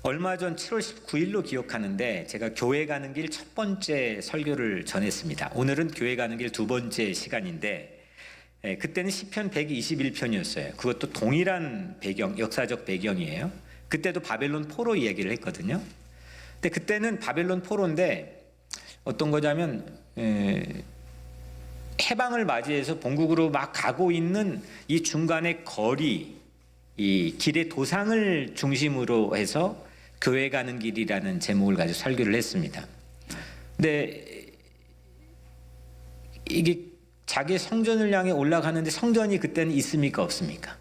얼마 전 7월 19일로 기억하는데 제가 교회 가는 길 첫 번째 설교를 전했습니다. 오늘은 교회 가는 길 두 번째 시간인데 그때는 시편 121편이었어요. 그것도 동일한 배경, 역사적 배경이에요. 그때도 바벨론 포로 이야기를 했거든요. 근데 그때는 바벨론 포로인데 어떤 거냐면 해방을 맞이해서 본국으로 막 가고 있는 이 중간의 거리, 이 길의 도상을 중심으로 해서 교회 가는 길이라는 제목을 가지고 설교를 했습니다. 근데 이게 자기 성전을 향해 올라가는데 성전이 그때는 있습니까 없습니까?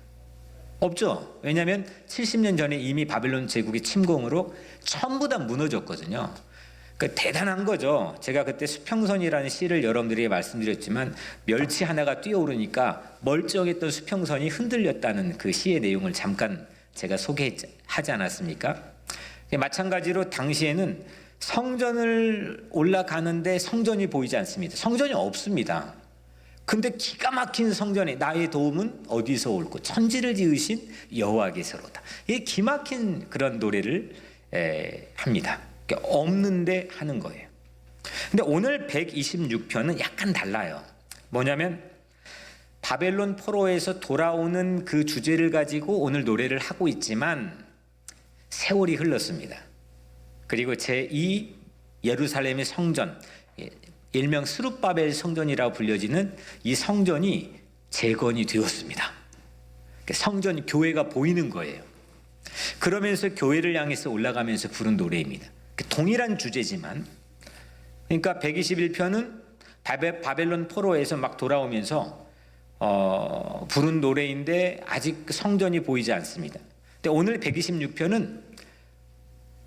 없죠. 왜냐하면 70년 전에 이미 바벨론 제국의 침공으로 전부 다 무너졌거든요. 그러니까 대단한 거죠. 제가 그때 수평선이라는 시를 여러분들에게 말씀드렸지만 멸치 하나가 뛰어오르니까 멀쩡했던 수평선이 흔들렸다는 그 시의 내용을 잠깐 제가 소개하지 않았습니까? 마찬가지로 당시에는 성전을 올라가는데 성전이 보이지 않습니다. 성전이 없습니다. 근데 기가 막힌 성전에 나의 도움은 어디서 올고 천지를 지으신 여호와께서로다. 이게 기막힌 그런 노래를 합니다. 그러니까 없는데 하는 거예요. 근데 오늘 126편은 약간 달라요. 뭐냐면 바벨론 포로에서 돌아오는 그 주제를 가지고 오늘 노래를 하고 있지만 세월이 흘렀습니다. 그리고 제2 예루살렘의 성전, 일명 스룹바벨 성전이라고 불려지는 이 성전이 재건이 되었습니다. 성전, 교회가 보이는 거예요. 그러면서 교회를 향해서 올라가면서 부른 노래입니다. 동일한 주제지만, 그러니까 121편은 바벨론 포로에서 막 돌아오면서 부른 노래인데 아직 성전이 보이지 않습니다. 근데 오늘 126편은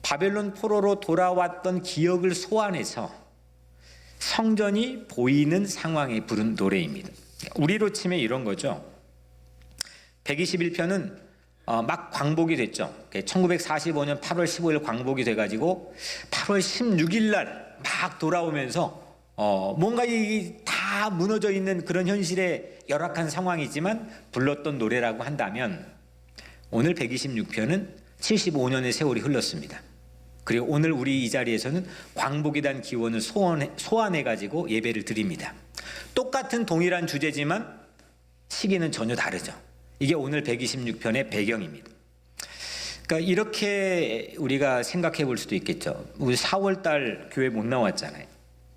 바벨론 포로로 돌아왔던 기억을 소환해서 성전이 보이는 상황에 부른 노래입니다. 우리로 치면 이런 거죠. 121편은 막 광복이 됐죠. 1945년 8월 15일 광복이 돼가지고 8월 16일 날 막 돌아오면서 뭔가 다 무너져 있는 그런 현실의 열악한 상황이지만 불렀던 노래라고 한다면 오늘 126편은 75년의 세월이 흘렀습니다. 그리고 오늘 우리 이 자리에서는 광복에 대한 기원을 소환해가지고 예배를 드립니다. 똑같은 동일한 주제지만 시기는 전혀 다르죠. 이게 오늘 126편의 배경입니다. 그러니까 이렇게 우리가 생각해 볼 수도 있겠죠. 우리 4월달 교회 못 나왔잖아요.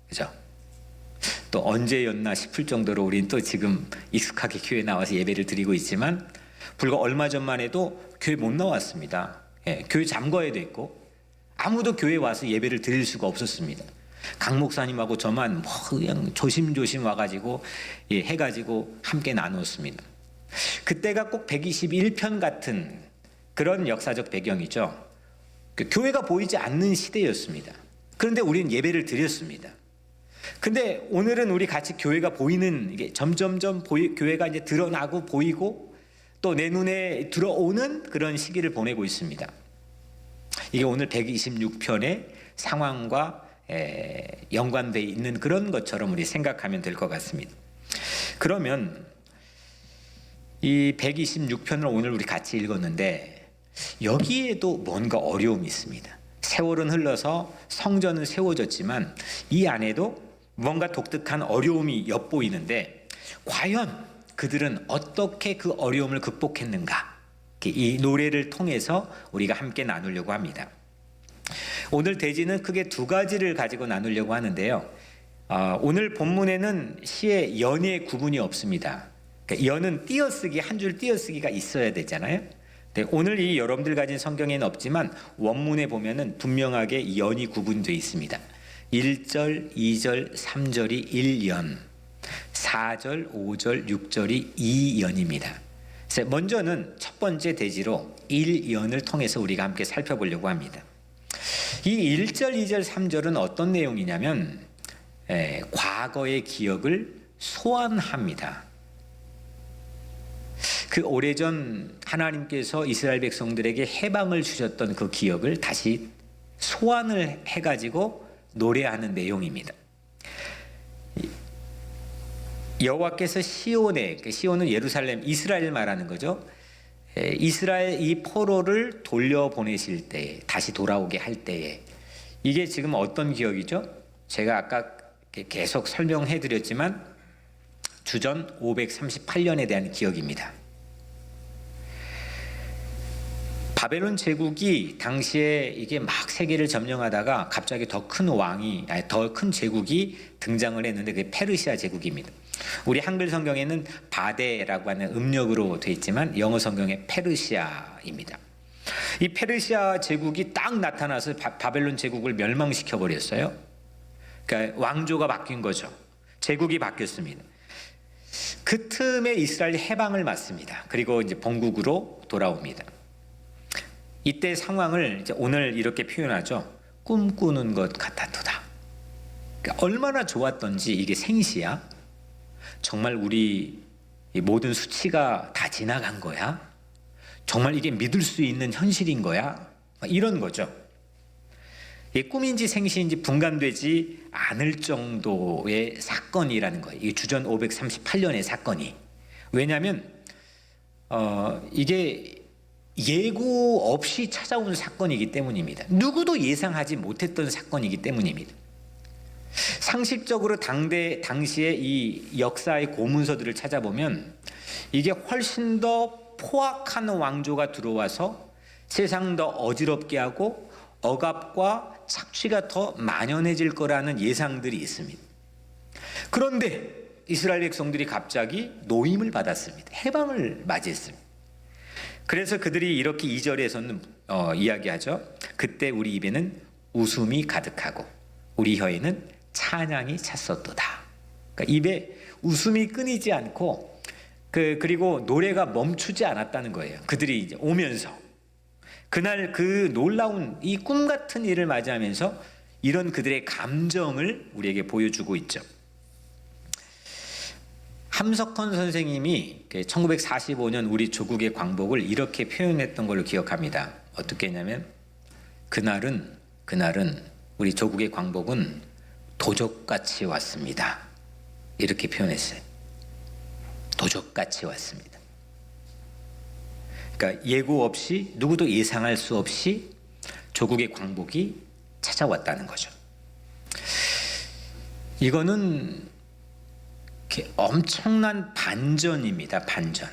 그죠? 또 언제였나 싶을 정도로 우리는 또 지금 익숙하게 교회 나와서 예배를 드리고 있지만 불과 얼마 전만 해도 교회 못 나왔습니다. 교회 잠궈야 됐고 아무도 교회에 와서 예배를 드릴 수가 없었습니다. 강 목사님하고 저만 그냥 조심조심 와가지고 해가지고 함께 나눴습니다. 그때가 꼭 121편 같은 그런 역사적 배경이죠. 교회가 보이지 않는 시대였습니다. 그런데 우리는 예배를 드렸습니다. 근데 오늘은 우리 같이 교회가 보이는, 이게 점점점 교회가 이제 드러나고 보이고 또 내 눈에 들어오는 그런 시기를 보내고 있습니다. 이게 오늘 126편의 상황과 연관되어 있는 그런 것처럼 우리 생각하면 될 것 같습니다. 그러면 이 126편을 오늘 우리 같이 읽었는데 여기에도 뭔가 어려움이 있습니다. 세월은 흘러서 성전은 세워졌지만 이 안에도 뭔가 독특한 어려움이 엿보이는데 과연 그들은 어떻게 그 어려움을 극복했는가? 이 노래를 통해서 우리가 함께 나누려고 합니다. 오늘 대지는 크게 두 가지를 가지고 나누려고 하는데요. 오늘 본문에는 시의 연의 구분이 없습니다. 그러니까 연은 띄어쓰기, 한 줄 띄어쓰기가 있어야 되잖아요. 네, 오늘 이 여러분들 가진 성경에는 없지만 원문에 보면은 분명하게 연이 구분되어 있습니다. 1절, 2절, 3절이 1연, 4절, 5절, 6절이 2연입니다. 먼저는 첫 번째 대지로 1연을 통해서 우리가 함께 살펴보려고 합니다. 이 1절, 2절, 3절은 어떤 내용이냐면 과거의 기억을 소환합니다. 그 오래전 하나님께서 이스라엘 백성들에게 해방을 주셨던 그 기억을 다시 소환을 해가지고 노래하는 내용입니다. 여호와께서 시온에, 시온은 예루살렘, 이스라엘 말하는 거죠. 이스라엘 이 포로를 돌려보내실 때에, 다시 돌아오게 할 때에, 이게 지금 어떤 기억이죠? 제가 아까 계속 설명해 드렸지만 주전 538년에 대한 기억입니다. 바벨론 제국이 당시에 이게 막 세계를 점령하다가 갑자기 더 큰 제국이 등장을 했는데 그게 페르시아 제국입니다. 우리 한글 성경에는 바데라고 하는 음력으로 되어 있지만 영어 성경에 페르시아입니다. 이 페르시아 제국이 딱 나타나서 바벨론 제국을 멸망시켜 버렸어요. 그러니까 왕조가 바뀐 거죠. 제국이 바뀌었습니다. 그 틈에 이스라엘이 해방을 맞습니다. 그리고 이제 본국으로 돌아옵니다. 이때 상황을 이제 오늘 이렇게 표현하죠. 꿈꾸는 것 같았도다. 그러니까 얼마나 좋았던지 이게 생시야. 정말 우리 모든 수치가 다 지나간 거야? 정말 이게 믿을 수 있는 현실인 거야? 이런 거죠. 이게 꿈인지 생시인지 분간되지 않을 정도의 사건이라는 거예요. 이게 주전 538년의 사건이. 왜냐하면 이게 예고 없이 찾아온 사건이기 때문입니다. 누구도 예상하지 못했던 사건이기 때문입니다. 상식적으로 당시의 이 역사의 고문서들을 찾아보면 이게 훨씬 더 포악한 왕조가 들어와서 세상 더 어지럽게 하고 억압과 착취가 더 만연해질 거라는 예상들이 있습니다. 그런데 이스라엘 백성들이 갑자기 노임을 받았습니다. 해방을 맞이했습니다. 그래서 그들이 이렇게 2절에서는 이야기하죠. 그때 우리 입에는 웃음이 가득하고 우리 혀에는 찬양이 찼었도다. 그러니까 입에 웃음이 끊이지 않고 그리고 노래가 멈추지 않았다는 거예요. 그들이 이제 오면서 그날 그 놀라운 이 꿈 같은 일을 맞이하면서 이런 그들의 감정을 우리에게 보여주고 있죠. 함석헌 선생님이 1945년 우리 조국의 광복을 이렇게 표현했던 걸로 기억합니다. 어떻게 했냐면 그날은 우리 조국의 광복은 도적같이 왔습니다. 이렇게 표현했어요. 도적같이 왔습니다. 그러니까 예고 없이 누구도 예상할 수 없이 조국의 광복이 찾아왔다는 거죠. 이거는 엄청난 반전입니다. 반전.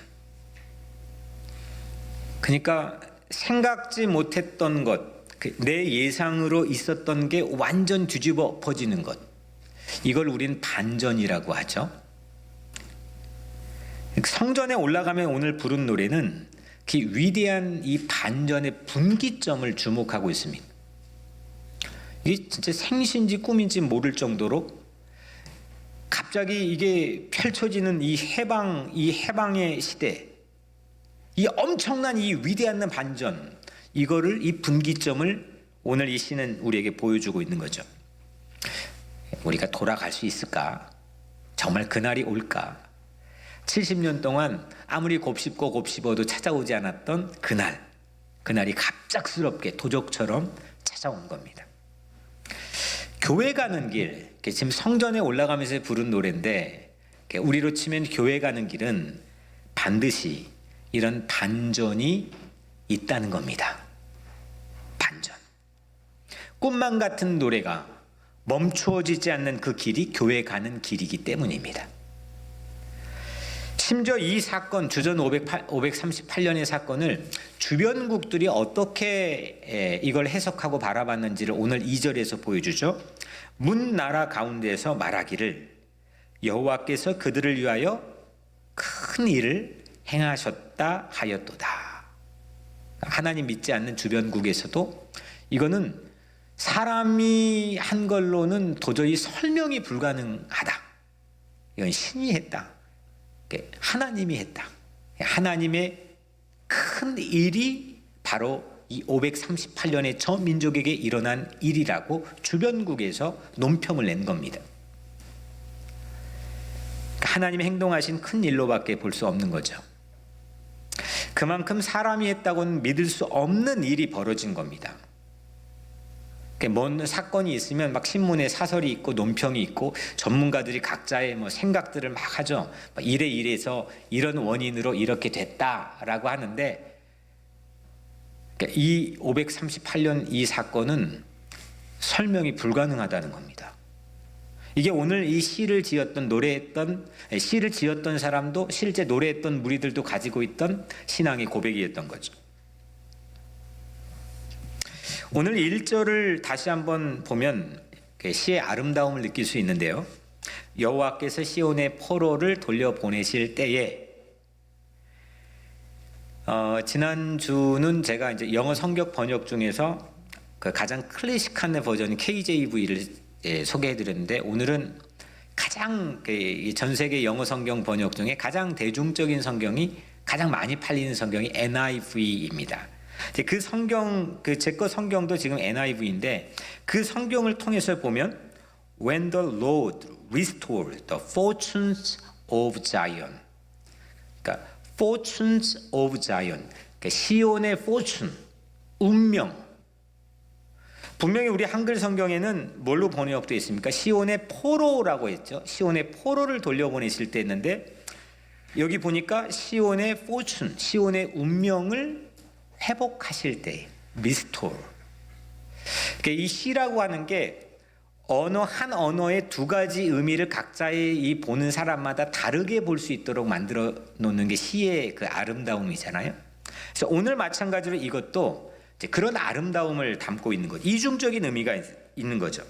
그러니까 생각지 못했던 것, 내 예상으로 있었던 게 완전 뒤집어 퍼지는 것, 이걸 우리는 반전이라고 하죠. 성전에 올라가면 오늘 부른 노래는 그 위대한 이 반전의 분기점을 주목하고 있습니다. 이게 진짜 생시인지 꿈인지 모를 정도로 갑자기 이게 펼쳐지는 이 해방의 시대, 이 엄청난 이 위대한 반전, 이 분기점을 오늘 이 시는 우리에게 보여주고 있는 거죠. 우리가 돌아갈 수 있을까? 정말 그날이 올까? 70년 동안 아무리 곱씹어도 찾아오지 않았던 그날이 갑작스럽게 도적처럼 찾아온 겁니다. 교회 가는 길, 지금 성전에 올라가면서 부른 노래인데 우리로 치면 교회 가는 길은 반드시 이런 반전이 있다는 겁니다. 반전. 꿈만 같은 노래가 멈추어지지 않는 그 길이 교회 가는 길이기 때문입니다. 심지어 이 사건, 주전 538년의 사건을 주변국들이 어떻게 이걸 해석하고 바라봤는지를 오늘 2절에서 보여주죠. 문 나라 가운데서 말하기를 여호와께서 그들을 위하여 큰 일을 행하셨다 하였도다. 하나님 믿지 않는 주변국에서도 이거는 사람이 한 걸로는 도저히 설명이 불가능하다. 이건 신이 했다. 하나님이 했다. 하나님의 큰 일이 바로 이 538년의 저 민족에게 일어난 일이라고 주변국에서 논평을 낸 겁니다. 하나님이 행동하신 큰 일로밖에 볼 수 없는 거죠. 그만큼 사람이 했다고는 믿을 수 없는 일이 벌어진 겁니다. 뭔 사건이 있으면 막 신문에 사설이 있고 논평이 있고 전문가들이 각자의 생각들을 막 하죠. 이래서 이런 원인으로 이렇게 됐다라고 하는데 그러니까 이 538년 이 사건은 설명이 불가능하다는 겁니다. 이게 오늘 이 시를 지었던 사람도 실제 노래했던 무리들도 가지고 있던 신앙의 고백이었던 거죠. 오늘 1절을 다시 한번 보면 시의 아름다움을 느낄 수 있는데요. 여호와께서 시온의 포로를 돌려보내실 때에, 지난주는 제가 이제 영어 성경 번역 중에서 그 가장 클래식한 버전 KJV를 소개해드렸는데, 오늘은 가장 전 세계 영어 성경 번역 중에 가장 대중적인 성경이, 가장 많이 팔리는 성경이 NIV입니다. 그 성경, 제 거 성경도 지금 NIV인데, 그 성경을 통해서 보면 When the Lord restored the fortunes of Zion, 그러니까 fortunes of Zion, 그러니까 시온의 fortune, 운명. 분명히 우리 한글 성경에는 뭘로 번역되어 있습니까? 시온의 포로라고 했죠. 시온의 포로를 돌려보내실 때 했는데, 여기 보니까 시온의 fortune, 시온의 운명을 회복하실 때, restore. 그러니까 이 시라고 하는 게 한 언어의 두 가지 의미를 각자의 이 보는 사람마다 다르게 볼 수 있도록 만들어 놓는 게 시의 그 아름다움이잖아요. 그래서 오늘 마찬가지로 이것도 그런 아름다움을 담고 있는 것, 이중적인 의미가 있는 거죠.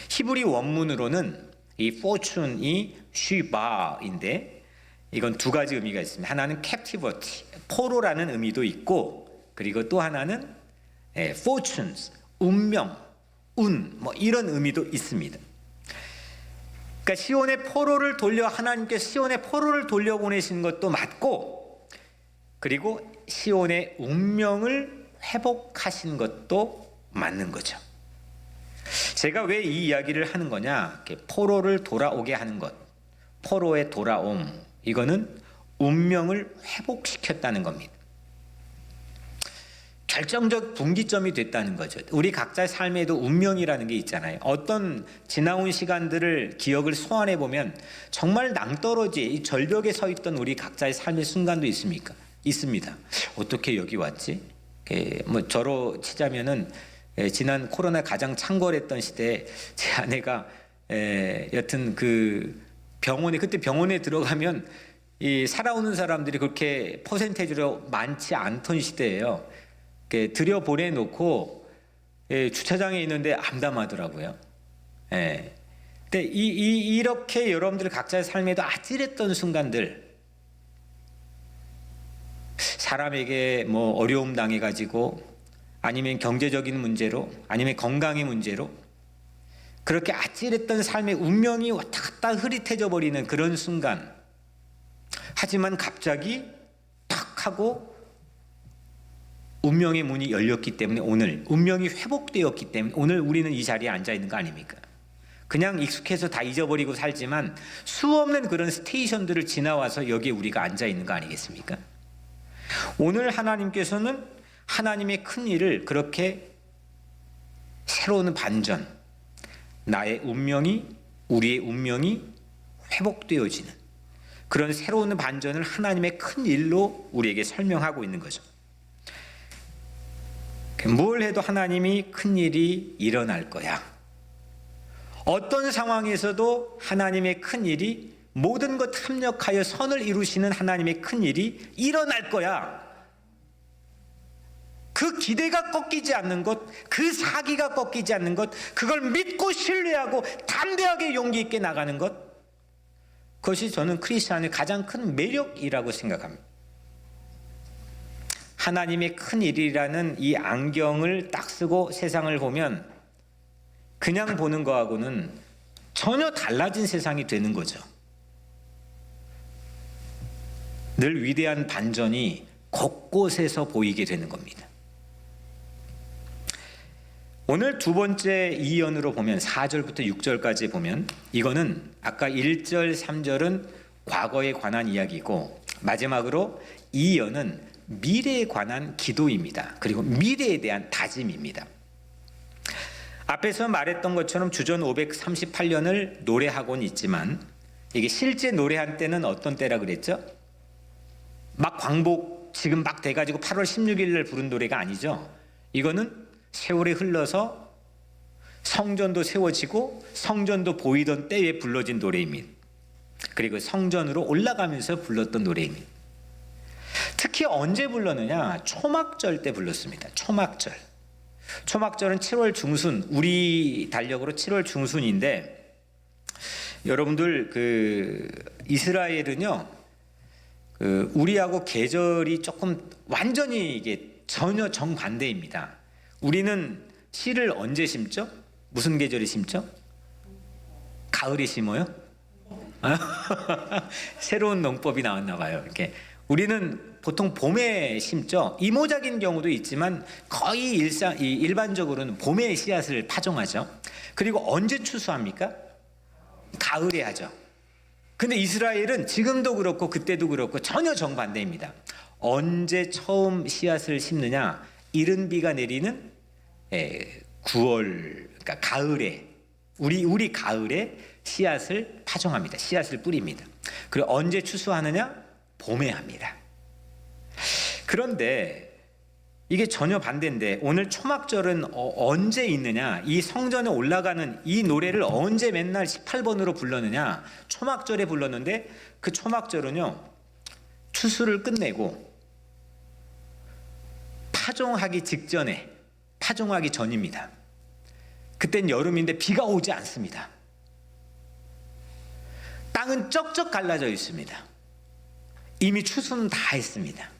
히브리 원문으로는 이 fortune이 쉬바인데, 이건 두 가지 의미가 있습니다. 하나는 captivity, 포로라는 의미도 있고, 그리고 또 하나는 fortunes, 운명, 운, 이런 의미도 있습니다. 그러니까 하나님께서 시온의 포로를 돌려보내신 것도 맞고, 그리고 시온의 운명을 회복하신 것도 맞는 거죠. 제가 왜 이 이야기를 하는 거냐? 포로를 돌아오게 하는 것, 포로의 돌아옴, 이거는 운명을 회복시켰다는 겁니다. 결정적 분기점이 됐다는 거죠. 우리 각자의 삶에도 운명이라는 게 있잖아요. 어떤 지나온 시간들을 기억을 소환해 보면 정말 낭떠러지, 이 절벽에 서 있던 우리 각자의 삶의 순간도 있습니까? 있습니다. 어떻게 여기 왔지? 저로 치자면은 지난 코로나 가장 창궐했던 시대에 제 아내가 여튼 그 그때 병원에 들어가면 이 살아오는 사람들이 그렇게 퍼센테이지로 많지 않던 시대예요. 들여보내놓고 주차장에 있는데 암담하더라고요. 근데 이렇게 여러분들 각자의 삶에도 아찔했던 순간들, 사람에게 어려움 당해가지고, 아니면 경제적인 문제로, 아니면 건강의 문제로, 그렇게 아찔했던 삶의 운명이 왔다 갔다 흐릿해져 버리는 그런 순간, 하지만 갑자기 탁 하고 운명의 문이 열렸기 때문에, 오늘 운명이 회복되었기 때문에 오늘 우리는 이 자리에 앉아 있는 거 아닙니까? 그냥 익숙해서 다 잊어버리고 살지만 수없는 그런 스테이션들을 지나와서 여기에 우리가 앉아 있는 거 아니겠습니까? 오늘 하나님께서는 하나님의 큰 일을 그렇게 새로운 반전, 나의 운명이, 우리의 운명이 회복되어지는 그런 새로운 반전을 하나님의 큰 일로 우리에게 설명하고 있는 거죠. 뭘 해도 하나님이 큰 일이 일어날 거야. 어떤 상황에서도 하나님의 큰 일이, 모든 것 합력하여 선을 이루시는 하나님의 큰 일이 일어날 거야. 그 기대가 꺾이지 않는 것, 그 사기가 꺾이지 않는 것, 그걸 믿고 신뢰하고 담대하게 용기 있게 나가는 것, 그것이 저는 크리스천의 가장 큰 매력이라고 생각합니다. 하나님의 큰 일이라는 이 안경을 딱 쓰고 세상을 보면 그냥 보는 거하고는 전혀 달라진 세상이 되는 거죠. 늘 위대한 반전이 곳곳에서 보이게 되는 겁니다. 오늘 두 번째 이언으로 보면 4절부터 6절까지 보면, 이거는 아까 1절, 3절은 과거에 관한 이야기고, 마지막으로 이언은 미래에 관한 기도입니다. 그리고 미래에 대한 다짐입니다. 앞에서 말했던 것처럼 주전 538년을 노래하고는 있지만, 이게 실제 노래한 때는 어떤 때라 그랬죠? 막 광복 지금 막 돼가지고 8월 16일 날 부른 노래가 아니죠. 이거는 세월이 흘러서 성전도 세워지고 성전도 보이던 때에 불러진 노래입니다. 그리고 성전으로 올라가면서 불렀던 노래입니다. 특히 언제 불렀느냐? 초막절 때 불렀습니다. 초막절. 초막절은 7월 중순, 우리 달력으로 7월 중순인데, 여러분들 이스라엘은요, 우리하고 계절이 조금 완전히 이게 전혀 정반대입니다. 우리는 씨를 언제 심죠? 무슨 계절에 심죠? 가을에 심어요? 새로운 농법이 나왔나 봐요. 이렇게 우리는 보통 봄에 심죠. 이모작인 경우도 있지만 거의 일반적으로는 봄에 씨앗을 파종하죠. 그리고 언제 추수합니까? 가을에 하죠. 근데 이스라엘은 지금도 그렇고 그때도 그렇고 전혀 정반대입니다. 언제 처음 씨앗을 심느냐? 이른 비가 내리는 9월, 그러니까 가을에, 우리 가을에 씨앗을 파종합니다. 씨앗을 뿌립니다. 그리고 언제 추수하느냐? 봄에 합니다. 그런데 이게 전혀 반대인데, 오늘 초막절은 언제 있느냐? 이 성전에 올라가는 이 노래를 언제 맨날 18번으로 불렀느냐? 초막절에 불렀는데, 그 초막절은요, 추수를 끝내고 파종하기 직전에, 파종하기 전입니다. 그땐 여름인데 비가 오지 않습니다. 땅은 쩍쩍 갈라져 있습니다. 이미 추수는 다 했습니다.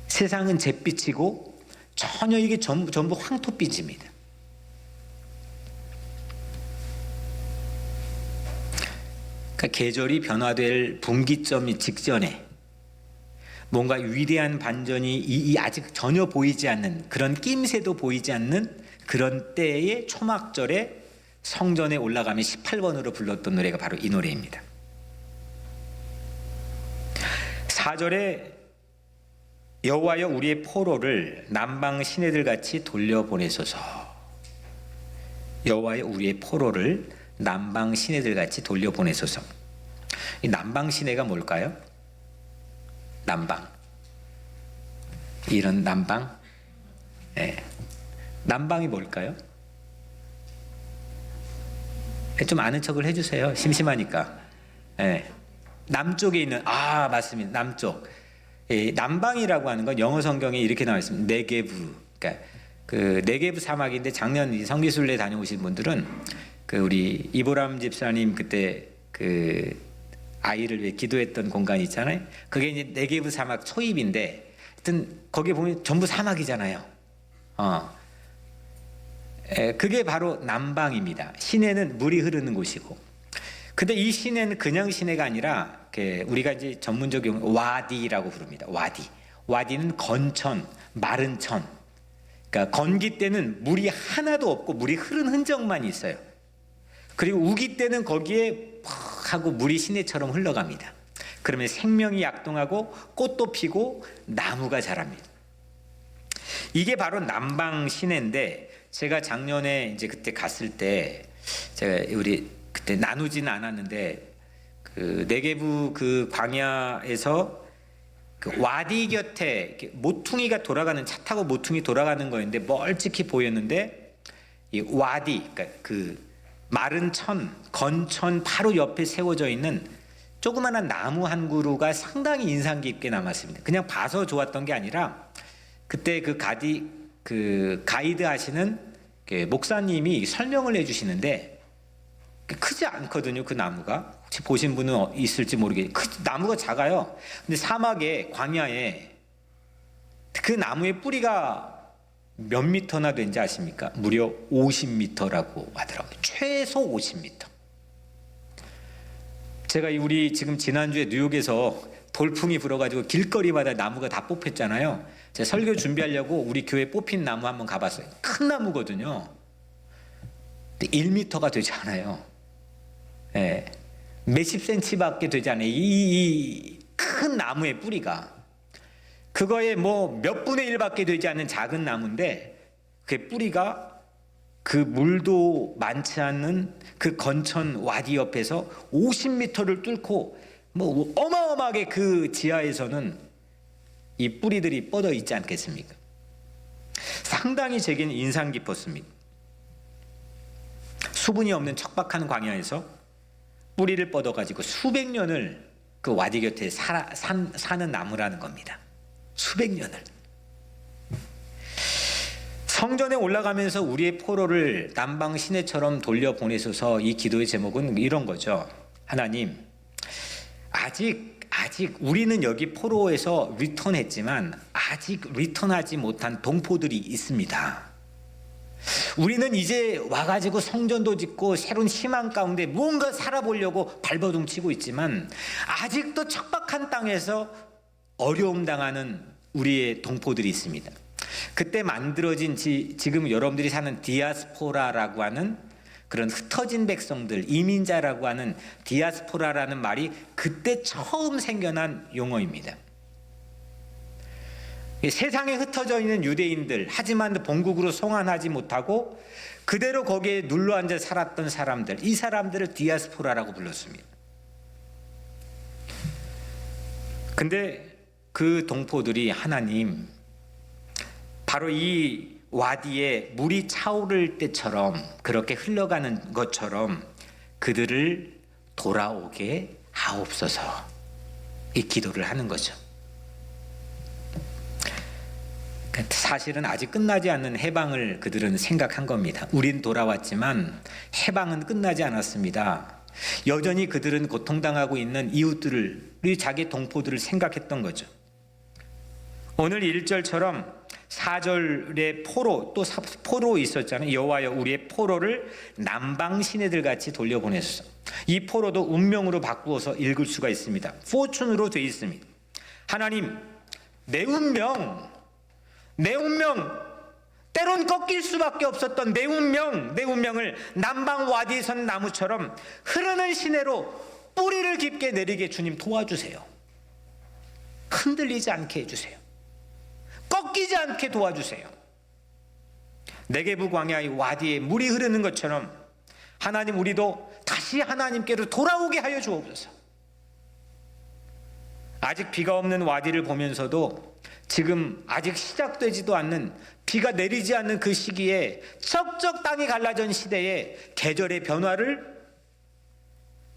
세상은 잿빛이고 전혀 이게 전부 황토빛입니다. 그러니까 계절이 변화될 분기점이 직전에 뭔가 위대한 반전이 아직 전혀 보이지 않는, 그런 낌새도 보이지 않는 그런 때의 초막절에 성전에 올라가면 18번으로 불렀던 노래가 바로 이 노래입니다. 4절에 여호와여 우리의 포로를 남방 시내들 같이 돌려보내소서. 여호와여 우리의 포로를 남방 시내들 같이 돌려보내소서. 이 남방 시내가 뭘까요? 남방. 이런 남방? 네. 남방이 뭘까요? 좀 아는 척을 해주세요. 심심하니까. 네. 남쪽에 있는, 맞습니다. 남쪽. 남방이라고 하는 건 영어 성경에 이렇게 나와 있습니다. 네게브. 그러니까 그 네게브 사막인데, 작년 성기순례 다녀오신 분들은 우리 이보람 집사님 그때 아이를 위해 기도했던 공간이 있잖아요. 그게 이제 네게브 사막 초입인데, 하여튼 거기 보면 전부 사막이잖아요. 그게 바로 남방입니다. 시내는 물이 흐르는 곳이고. 근데 이 시내는 그냥 시내가 아니라 우리가 이제 전문적 용어 와디라고 부릅니다. 와디는 건천, 마른 천. 그러니까 건기 때는 물이 하나도 없고 물이 흐른 흔적만 있어요. 그리고 우기 때는 거기에 퍽 하고 물이 시내처럼 흘러갑니다. 그러면 생명이 약동하고 꽃도 피고 나무가 자랍니다. 이게 바로 남방 시내인데, 제가 작년에 이제 그때 갔을 때, 제가 우리 그때 나누지는 않았는데, 네게부 광야에서 와디 곁에 모퉁이가 돌아가는, 차 타고 모퉁이 돌아가는 거였는데 멀찍이 보였는데, 이 와디, 그러니까 마른 천, 건천 바로 옆에 세워져 있는 조그마한 나무 한 그루가 상당히 인상 깊게 남았습니다. 그냥 봐서 좋았던 게 아니라, 그때 가이드 하시는 목사님이 설명을 해주시는데, 크지 않거든요. 그 나무가 혹시 보신 분은 있을지 모르겠는데 나무가 작아요. 근데 사막에, 광야에 그 나무의 뿌리가 몇 미터나 된지 아십니까? 무려 50미터라고 하더라고요. 최소 50미터. 제가 우리 지금 지난주에 뉴욕에서 돌풍이 불어가지고 길거리마다 나무가 다 뽑혔잖아요. 제가 설교 준비하려고 우리 교회 뽑힌 나무 한번 가봤어요. 큰 나무거든요. 근데 1미터가 되지 않아요. 예. 몇십 센치밖에 되지 않아요. 이 큰 나무의 뿌리가. 그거에 뭐 몇 분의 1밖에 되지 않는 작은 나무인데, 그 뿌리가 그 물도 많지 않는 그 건천 와디 옆에서 50m를 뚫고 뭐 어마어마하게 그 지하에서는 이 뿌리들이 뻗어 있지 않겠습니까? 상당히 제겐 인상 깊었습니다. 수분이 없는 척박한 광야에서 뿌리를 뻗어가지고 수백 년을 그 와디 곁에 사는 나무라는 겁니다. 수백 년을. 성전에 올라가면서 우리의 포로를 남방 시내처럼 돌려보내소서. 이 기도의 제목은 이런 거죠. 하나님, 아직 우리는 여기 포로에서 리턴했지만 아직 리턴하지 못한 동포들이 있습니다. 우리는 이제 와가지고 성전도 짓고 새로운 희망 가운데 무언가 살아보려고 발버둥치고 있지만 아직도 척박한 땅에서 어려움 당하는 우리의 동포들이 있습니다. 그때 만들어진 지금 여러분들이 사는 디아스포라라고 하는 그런 흩어진 백성들, 이민자라고 하는 디아스포라라는 말이 그때 처음 생겨난 용어입니다. 세상에 흩어져 있는 유대인들, 하지만 본국으로 송환하지 못하고 그대로 거기에 눌러앉아 살았던 사람들, 이 사람들을 디아스포라라고 불렀습니다. 근데 그 동포들이 하나님, 바로 이 와디에 물이 차오를 때처럼 그렇게 흘러가는 것처럼 그들을 돌아오게 하옵소서, 이 기도를 하는 거죠. 사실은 아직 끝나지 않는 해방을 그들은 생각한 겁니다. 우린 돌아왔지만 해방은 끝나지 않았습니다. 여전히 그들은 고통당하고 있는 이웃들을, 자기 동포들을 생각했던 거죠. 오늘 1절처럼 4절에 포로, 또 포로 있었잖아요. 여호와여 우리의 포로를 남방 시내들 같이 돌려보내소서. 이 포로도 운명으로 바꾸어서 읽을 수가 있습니다. 포춘으로 되어 있습니다. 하나님, 내 운명, 때론 꺾일 수밖에 없었던 내 운명을 남방 와디에 선 나무처럼 흐르는 시내로 뿌리를 깊게 내리게 주님 도와주세요. 흔들리지 않게 해주세요. 꺾이지 않게 도와주세요. 네게부 광야의 와디에 물이 흐르는 것처럼 하나님, 우리도 다시 하나님께로 돌아오게 하여 주옵소서. 아직 비가 없는 와디를 보면서도 지금 아직 시작되지도 않는, 비가 내리지 않는 그 시기에 쩍쩍 땅이 갈라진 시대에 계절의 변화를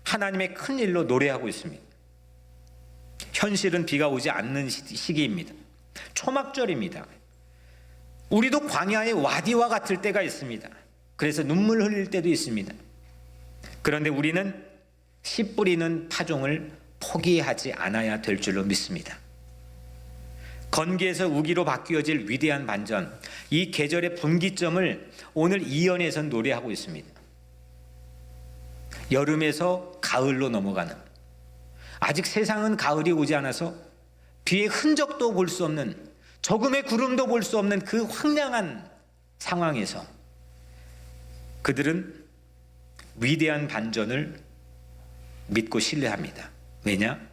하나님의 큰 일로 노래하고 있습니다. 현실은 비가 오지 않는 시기입니다. 초막절입니다. 우리도 광야의 와디와 같을 때가 있습니다. 그래서 눈물 흘릴 때도 있습니다. 그런데 우리는 씨 뿌리는 파종을 포기하지 않아야 될 줄로 믿습니다. 건기에서 우기로 바뀌어질 위대한 반전, 이 계절의 분기점을 오늘 이연에서 노래하고 있습니다. 여름에서 가을로 넘어가는, 아직 세상은 가을이 오지 않아서 비의 흔적도 볼 수 없는, 조금의 구름도 볼 수 없는 그 황량한 상황에서 그들은 위대한 반전을 믿고 신뢰합니다. 왜냐?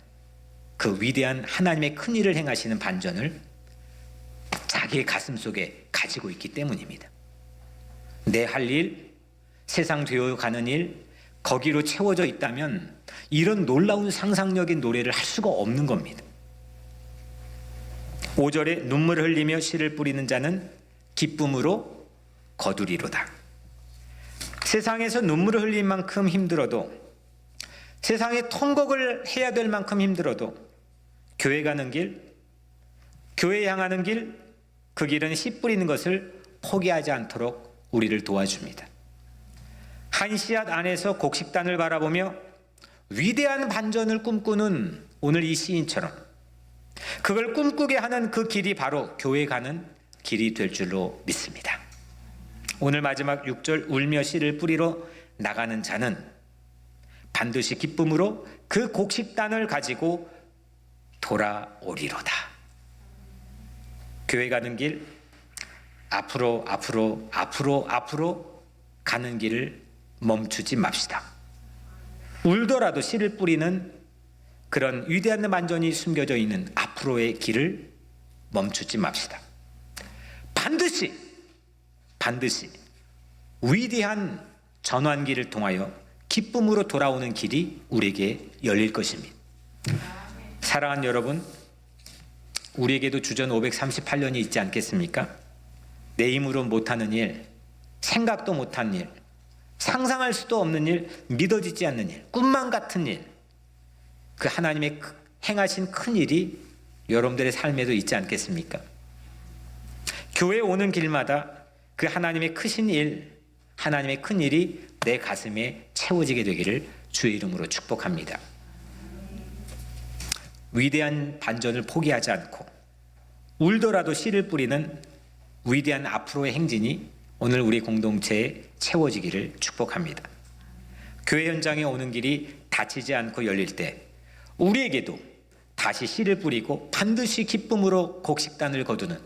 그 위대한 하나님의 큰 일을 행하시는 반전을 자기의 가슴 속에 가지고 있기 때문입니다. 내 할 일, 세상 되어가는 일, 거기로 채워져 있다면 이런 놀라운 상상력인 노래를 할 수가 없는 겁니다. 5절에 눈물을 흘리며 씨를 뿌리는 자는 기쁨으로 거두리로다. 세상에서 눈물을 흘릴 만큼 힘들어도, 세상에 통곡을 해야 될 만큼 힘들어도 교회 가는 길, 교회 향하는 길, 그 길은 씨 뿌리는 것을 포기하지 않도록 우리를 도와줍니다. 한 씨앗 안에서 곡식단을 바라보며 위대한 반전을 꿈꾸는 오늘 이 시인처럼 그걸 꿈꾸게 하는 그 길이 바로 교회 가는 길이 될 줄로 믿습니다. 오늘 마지막 6절, 울며 씨를 뿌리러 나가는 자는 반드시 기쁨으로 그 곡식단을 가지고 돌아오리로다. 교회 가는 길, 앞으로 가는 길을 멈추지 맙시다. 울더라도 씨를 뿌리는 그런 위대한 반전이 숨겨져 있는 앞으로의 길을 멈추지 맙시다. 반드시 위대한 전환기를 통하여 기쁨으로 돌아오는 길이 우리에게 열릴 것입니다. 사랑하는 여러분, 우리에게도 주전 538년이 있지 않겠습니까? 내 힘으로 못하는 일, 생각도 못한 일, 상상할 수도 없는 일, 믿어지지 않는 일, 꿈만 같은 일, 그 하나님의 행하신 큰 일이 여러분들의 삶에도 있지 않겠습니까? 교회 오는 길마다 그 하나님의 크신 일, 하나님의 큰 일이 내 가슴에 채워지게 되기를 주의 이름으로 축복합니다. 위대한 반전을 포기하지 않고 울더라도 씨를 뿌리는 위대한 앞으로의 행진이 오늘 우리 공동체에 채워지기를 축복합니다. 교회 현장에 오는 길이 닫히지 않고 열릴 때 우리에게도 다시 씨를 뿌리고 반드시 기쁨으로 곡식단을 거두는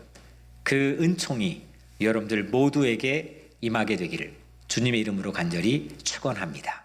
그 은총이 여러분들 모두에게 임하게 되기를 주님의 이름으로 간절히 축원합니다.